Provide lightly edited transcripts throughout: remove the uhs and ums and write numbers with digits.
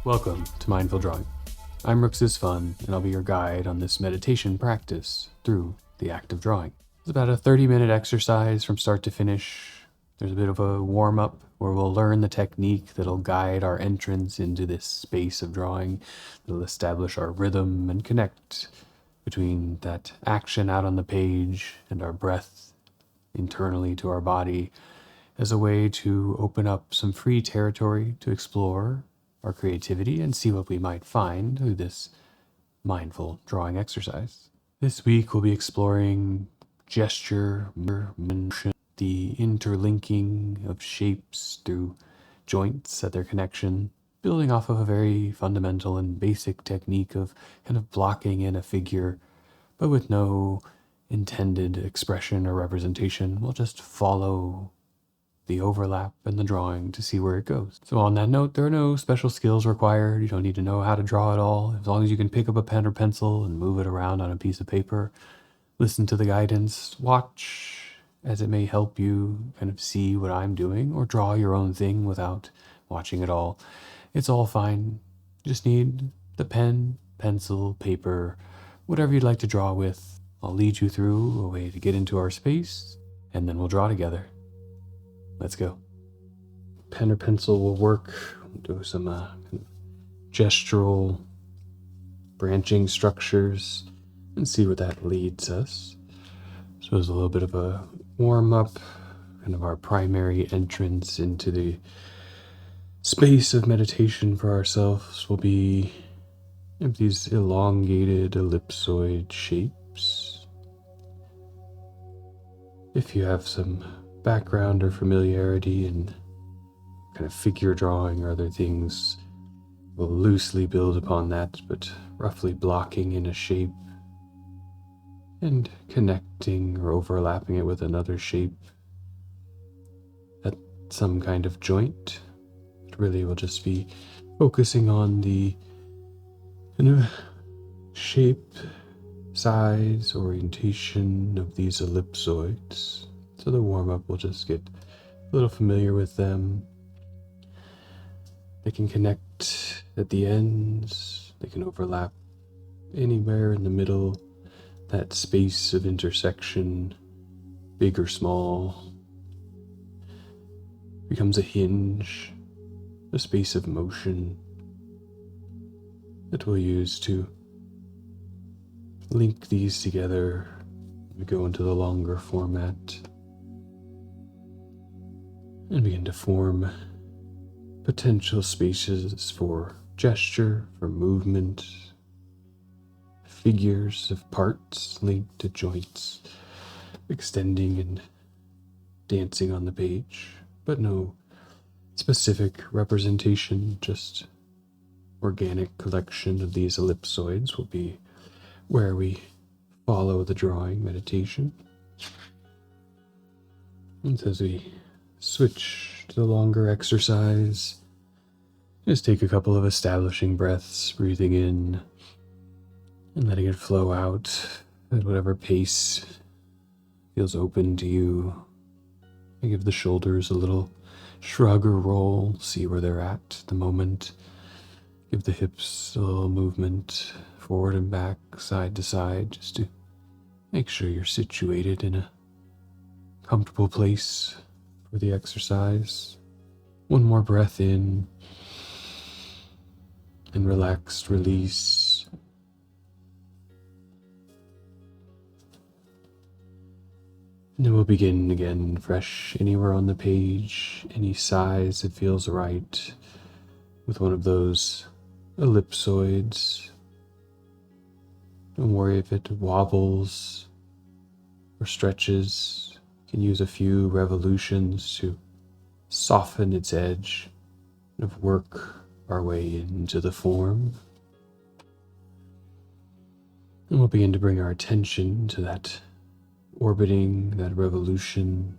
Welcome to Mindful Drawing. I'm Rooks' Fun, and I'll be your guide on this meditation practice through the act of drawing. It's about a 30-minute exercise from start to finish. There's a bit of a warm-up where we'll learn the technique that'll guide our entrance into this space of drawing. It'll establish our rhythm and connect between that action out on the page and our breath internally to our body as a way to open up some free territory to explore our creativity and see what we might find through this mindful drawing exercise. This week we'll be exploring gesture, motion, the interlinking of shapes through joints at their connection, building off of a very fundamental and basic technique of kind of blocking in a figure, but with no intended expression or representation. We'll just follow the overlap and the drawing to see where it goes. So on that note, there are no special skills required. You don't need to know how to draw at all. As long as you can pick up a pen or pencil and move it around on a piece of paper, listen to the guidance, watch as it may help you kind of see what I'm doing, or draw your own thing without watching at all. It's all fine. You just need the pen, pencil, paper, whatever you'd like to draw with. I'll lead you through a way to get into our space, and then we'll draw together. Let's go. Pen or pencil will work. We'll do some kind of gestural branching structures and see where that leads us. So there's a little bit of a warm-up, kind of our primary entrance into the space of meditation for ourselves will be these elongated ellipsoid shapes. If you have some background or familiarity in kind of figure drawing or other things, will loosely build upon that, but roughly blocking in a shape and connecting or overlapping it with another shape at some kind of joint. It really will just be focusing on the kind of shape, size, orientation of these ellipsoids. So the warm-up will just get a little familiar with them. They can connect at the ends. They can overlap anywhere in the middle. That space of intersection, big or small, becomes a hinge, a space of motion that we'll use to link these together. We go into the longer format and begin to form potential spaces for gesture, for movement, figures of parts linked to joints, extending and dancing on the page, but no specific representation, just organic collection of these ellipsoids will be where we follow the drawing meditation. And so as we switch to the longer exercise, just take a couple of establishing breaths, breathing in and letting it flow out at whatever pace feels open to you. And give the shoulders a little shrug or roll, see where they're at the moment. Give the hips a little movement forward and back, side to side, just to make sure you're situated in a comfortable place for the exercise. One more breath in and relaxed release. And then we'll begin again fresh anywhere on the page, any size that feels right, with one of those ellipsoids. Don't worry if it wobbles or stretches. You can use a few revolutions to soften its edge and work our way into the form. And we'll begin to bring our attention to that orbiting, that revolution.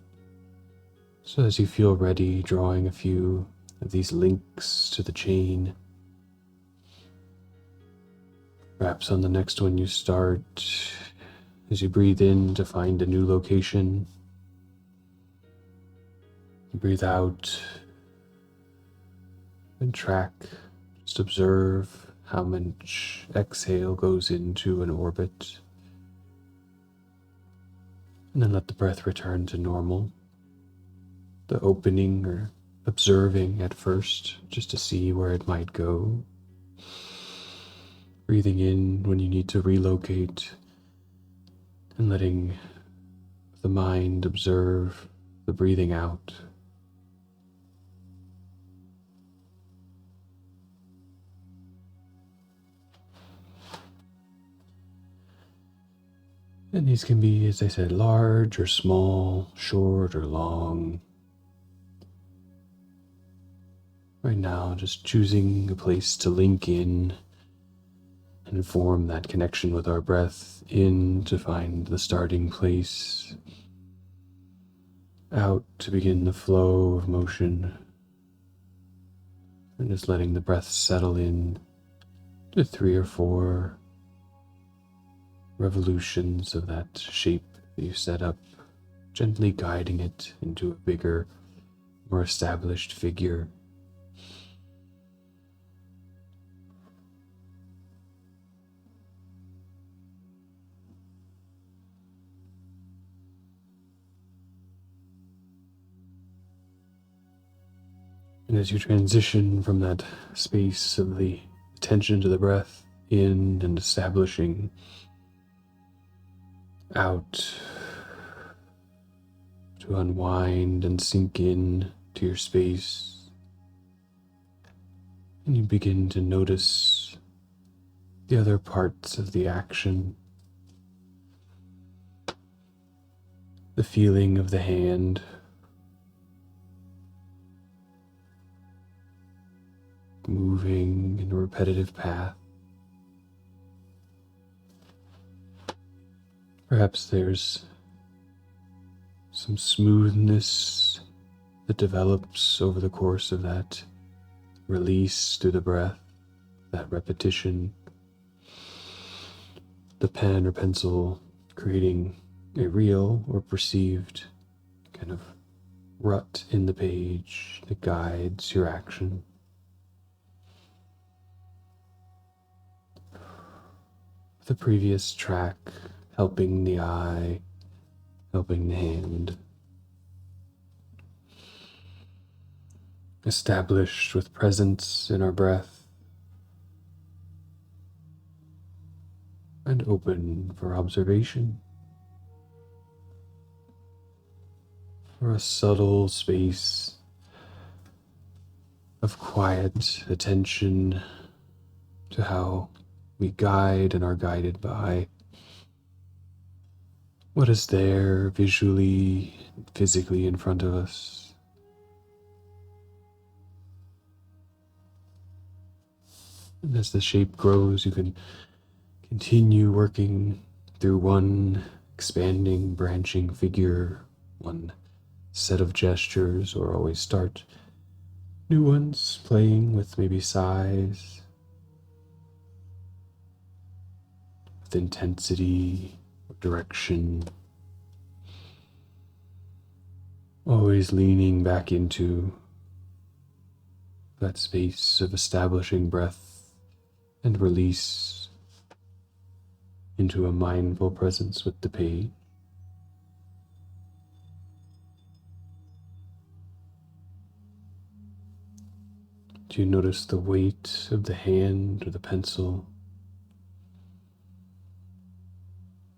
So as you feel ready, drawing a few of these links to the chain. Perhaps on the next one you start, as you breathe in to find a new location, breathe out and track Just observe how much exhale goes into an orbit, and then let the breath return to normal. The opening or observing at first, just to see where it might go. Breathing in when you need to relocate, and letting the mind observe the breathing out. And these can be, as I said, large or small, short or long. Right now, just choosing a place to link in and form that connection with our breath in to find the starting place, out to begin the flow of motion, and just letting the breath settle in to 3 or 4 revolutions of that shape that you set up, gently guiding it into a bigger, more established figure. And as you transition from that space of the attention to the breath in and establishing out, to unwind and sink in to your space, and you begin to notice the other parts of the action, the feeling of the hand, moving in a repetitive path. Perhaps there's some smoothness that develops over the course of that release through the breath, that repetition, the pen or pencil creating a real or perceived kind of rut in the page that guides your action. The previous track helping the eye, helping the hand. Established with presence in our breath, and open for observation, for a subtle space of quiet attention to how we guide and are guided by what is there visually, physically in front of us. And as the shape grows, you can continue working through one expanding, branching figure, one set of gestures, or always start new ones, playing with maybe size, with intensity, direction, always leaning back into that space of establishing breath and release into a mindful presence with the page. Do you notice the weight of the hand or the pencil?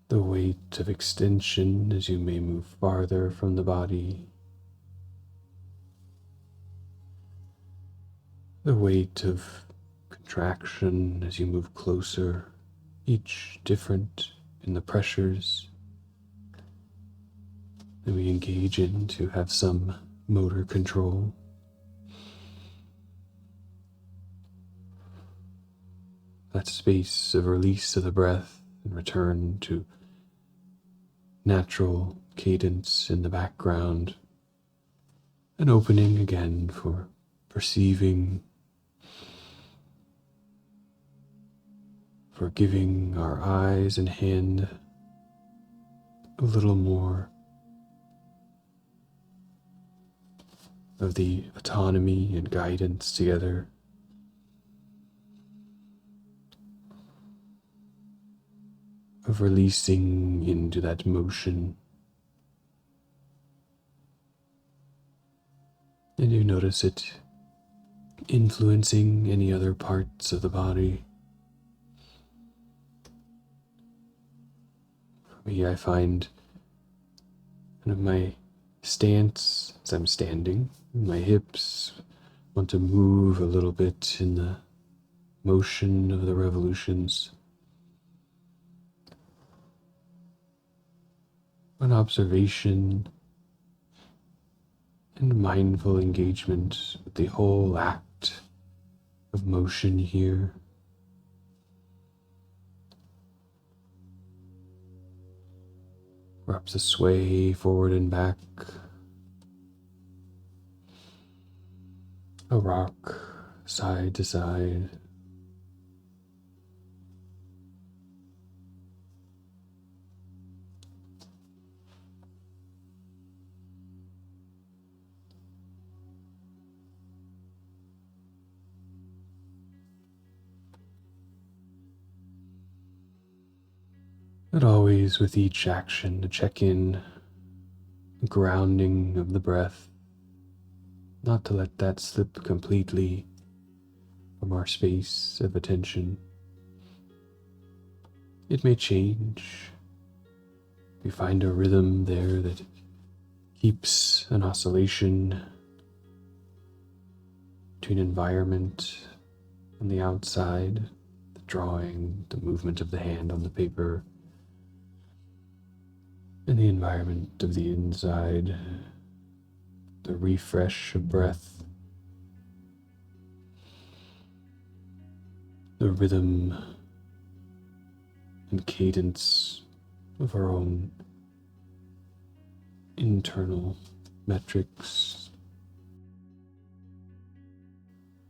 The weight of extension as you may move farther from the body. The weight of contraction as you move closer, each different in the pressures that we engage in to have some motor control. That space of release of the breath and return to natural cadence in the background, and opening again for perceiving, for giving our eyes and hand a little more of the autonomy and guidance together. of releasing into that motion. And you notice it influencing any other parts of the body. For me, I find kind of my stance as I'm standing, my hips want to move a little bit in the motion of the revolutions. An observation and mindful engagement with the whole act of motion here. Perhaps a sway forward and back, a rock side to side. But always with each action to check in, grounding of the breath, not to let that slip completely from our space of attention. It may change. We find a rhythm there that keeps an oscillation between environment and the outside, the drawing, the movement of the hand on the paper, and the environment of the inside, the refresh of breath, the rhythm and cadence of our own internal metrics.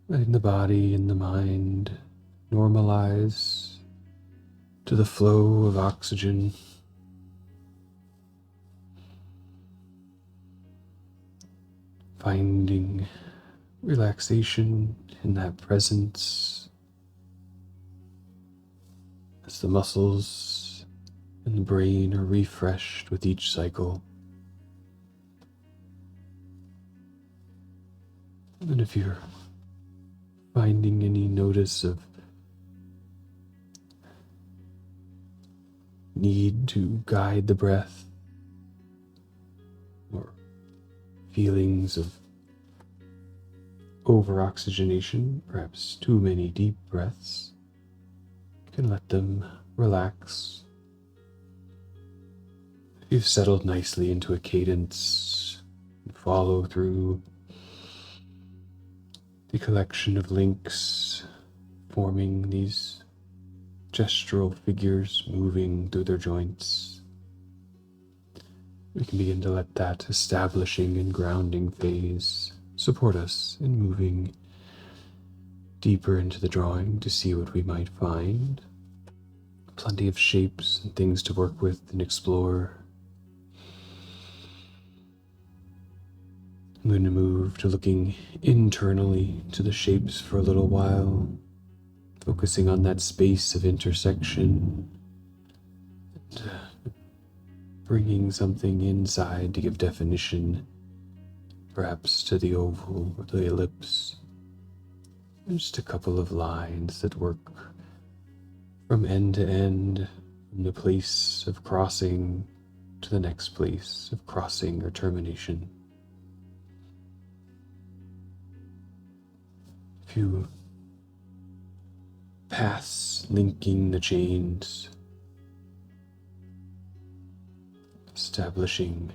Letting the body and the mind normalize to the flow of oxygen. Finding relaxation in that presence as the muscles and the brain are refreshed with each cycle. And if you're finding any notice of need to guide the breath, or feelings of over-oxygenation, perhaps too many deep breaths, you can let them relax. If you've settled nicely into a cadence, follow through the collection of links, forming these gestural figures moving through their joints. We can begin to let that establishing and grounding phase support us in moving deeper into the drawing to see what we might find. Plenty of shapes and things to work with and explore. I'm going to move to looking internally to the shapes for a little while, focusing on that space of intersection, and bringing something inside to give definition, perhaps to the oval or the ellipse. And just a couple of lines that work from end to end, from the place of crossing to the next place of crossing or termination. A few paths linking the chains, establishing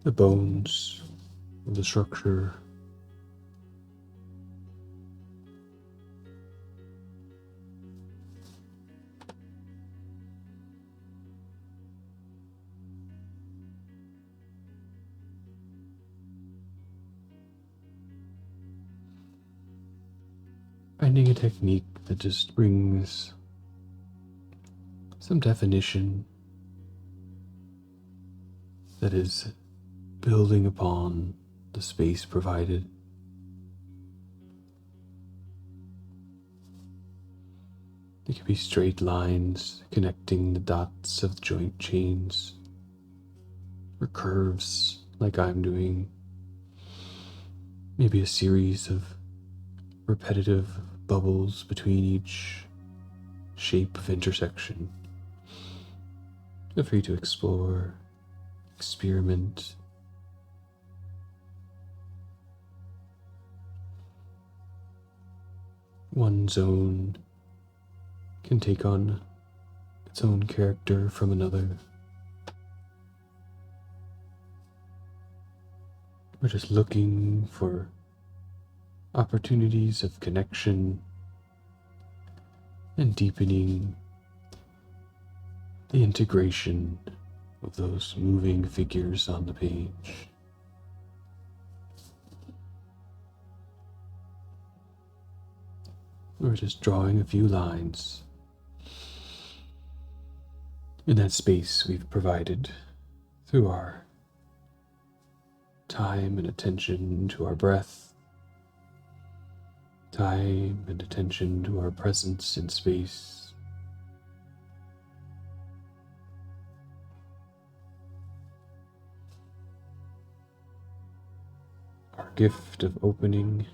the bones of the structure. Finding a technique that just brings some definition, that is building upon the space provided. They could be straight lines connecting the dots of joint chains, or curves like I'm doing. Maybe a series of repetitive bubbles between each shape of intersection. Feel free to explore, experiment. One zone can take on its own character from another. We're just looking for opportunities of connection and deepening the integration of those moving figures on the page. We're just drawing a few lines in that space we've provided through our time and attention to our breath, time and attention to our presence in space. Our gift of opening,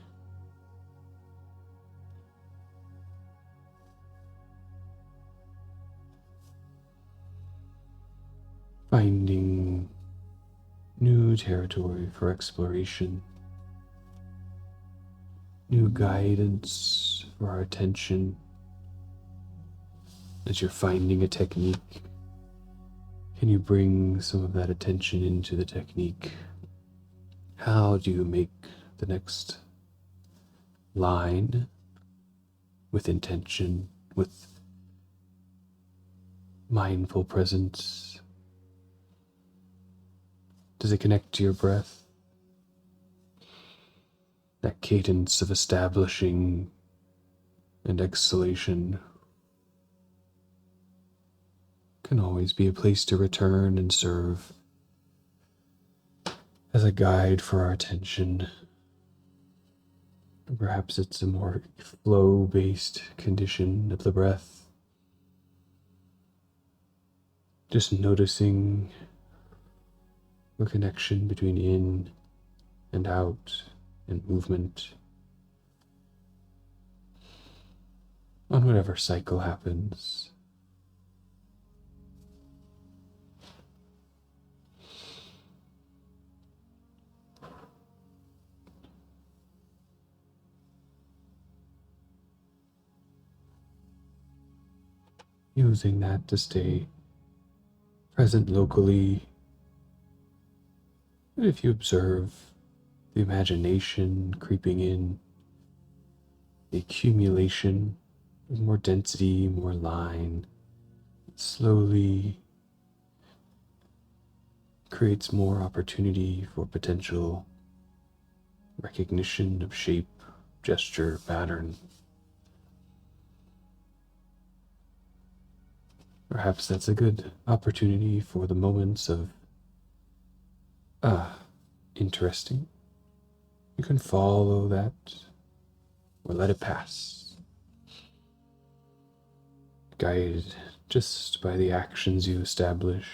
finding new territory for exploration, new guidance for our attention. As you're finding a technique, can you bring some of that attention into the technique? How do you make the next line with intention, with mindful presence? Does it connect to your breath? That cadence of establishing and exhalation can always be a place to return and serve as a guide for our attention. Perhaps it's a more flow-based condition of the breath. Just noticing the connection between in and out and movement on whatever cycle happens. Using that to stay present locally. And if you observe the imagination creeping in, the accumulation of more density, more line, slowly creates more opportunity for potential recognition of shape, gesture, pattern. Perhaps that's a good opportunity for the moments of, interesting. You can follow that or let it pass. Guided just by the actions you establish.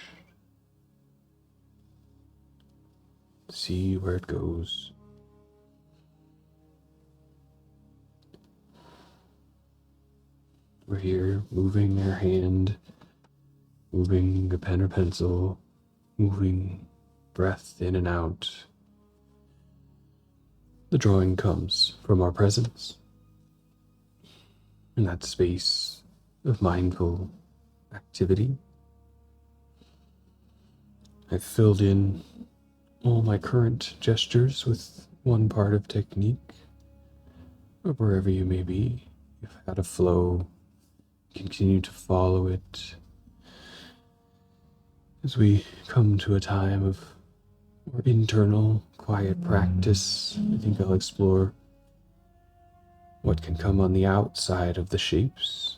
See where it goes. We're here moving our hand, moving a pen or pencil, moving breath in and out. The drawing comes from our presence in that space of mindful activity. I've filled in all my current gestures with one part of technique, or wherever you may be. You've had a flow, continue to follow it. As we come to a time of more internal, quiet practice, I think I'll explore what can come on the outside of the shapes.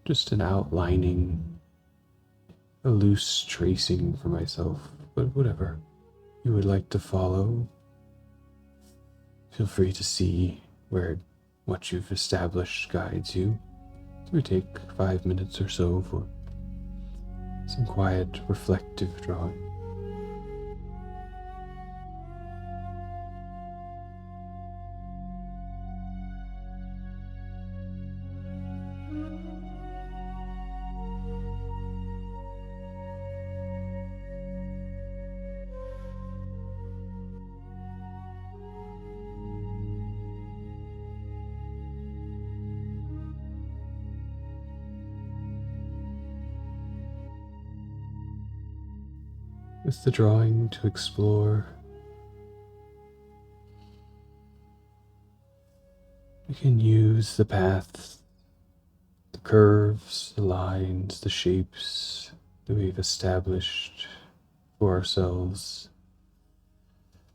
Just an outlining, a loose tracing for myself, but whatever you would like to follow, feel free to see where what you've established guides you. We take 5 minutes or so for some quiet, reflective drawing. With the drawing to explore, we can use the paths, the curves, the lines, the shapes that we've established for ourselves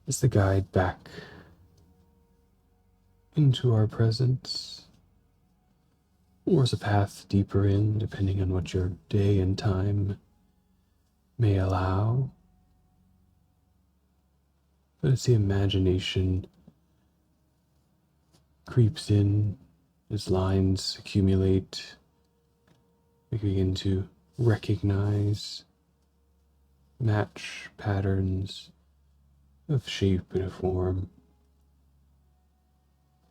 as the guide back into our presence, or as a path deeper in, depending on what your day and time may allow. But as the imagination creeps in, as lines accumulate, we begin to recognize, match patterns of shape and form.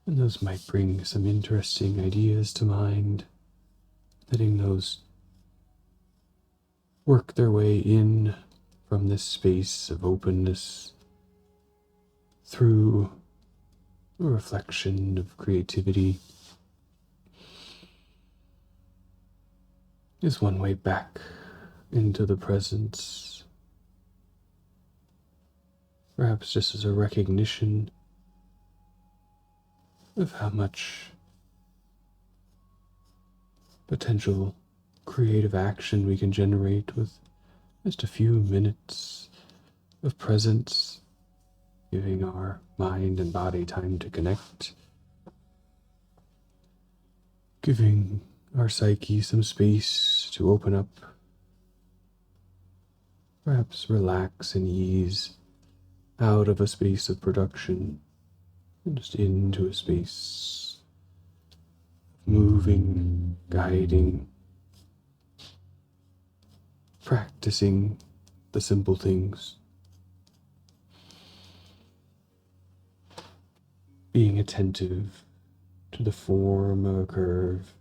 And those might bring some interesting ideas to mind, letting those work their way in from this space of openness through a reflection of creativity is one way back into the presence, perhaps just as a recognition of how much potential creative action we can generate with just a few minutes of presence, giving our mind and body time to connect, giving our psyche some space to open up, perhaps relax and ease out of a space of production, and just into a space of moving, guiding, practicing the simple things. Being attentive to the form of a curve,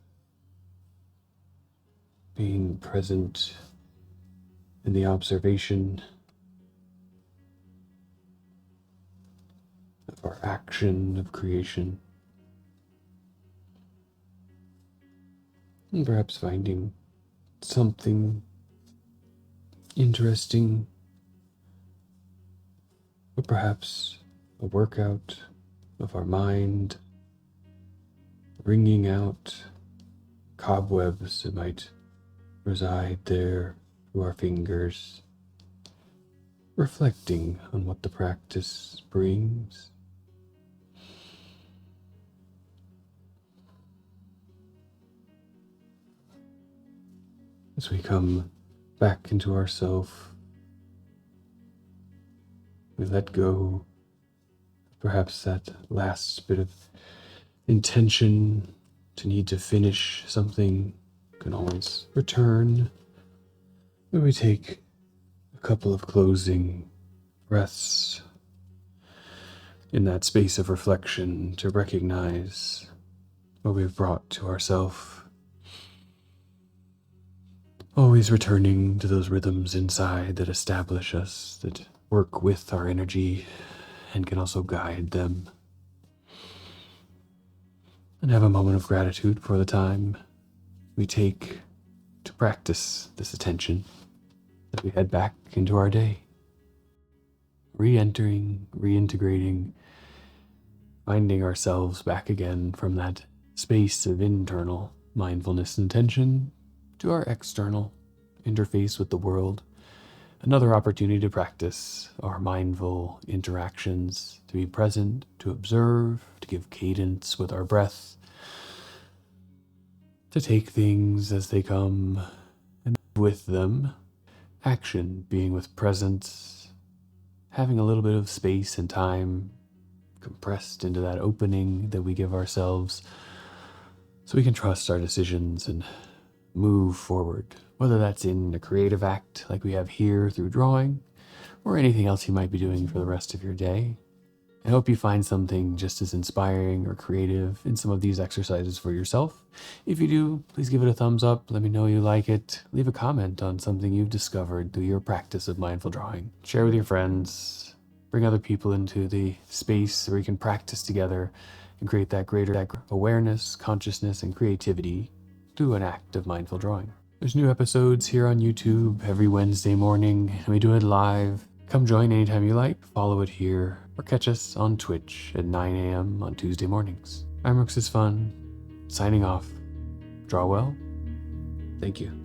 being present in the observation of our action of creation, and perhaps finding something interesting, or perhaps a workout of our mind, wringing out cobwebs that might reside there through our fingers, reflecting on what the practice brings. As we come back into ourself, we let go perhaps that last bit of intention to need to finish something. Can always return when we take a couple of closing breaths in that space of reflection to recognize what we've brought to ourselves. Always returning to those rhythms inside that establish us, that work with our energy and can also guide them. And have a moment of gratitude for the time we take to practice this attention as we head back into our day. Re-entering, reintegrating, finding ourselves back again from that space of internal mindfulness and attention to our external interface with the world. Another opportunity to practice our mindful interactions, to be present, to observe, to give cadence with our breath, to take things as they come and with them. Action being with presence, having a little bit of space and time compressed into that opening that we give ourselves so we can trust our decisions and move forward, whether that's in a creative act like we have here through drawing, or anything else you might be doing for the rest of your day. I hope you find something just as inspiring or creative in some of these exercises for yourself. If you do, please give it a thumbs up, let me know you like it, leave a comment on something you've discovered through your practice of mindful drawing. Share with your friends, bring other people into the space where you can practice together and create that greater awareness, consciousness, and creativity through an act of mindful drawing. There's new episodes here on YouTube every Wednesday morning, and we do it live. Come join anytime you like, follow it here, or catch us on Twitch at 9 a.m. on Tuesday mornings. I'm Rooks is Fun, signing off. Draw well. Thank you.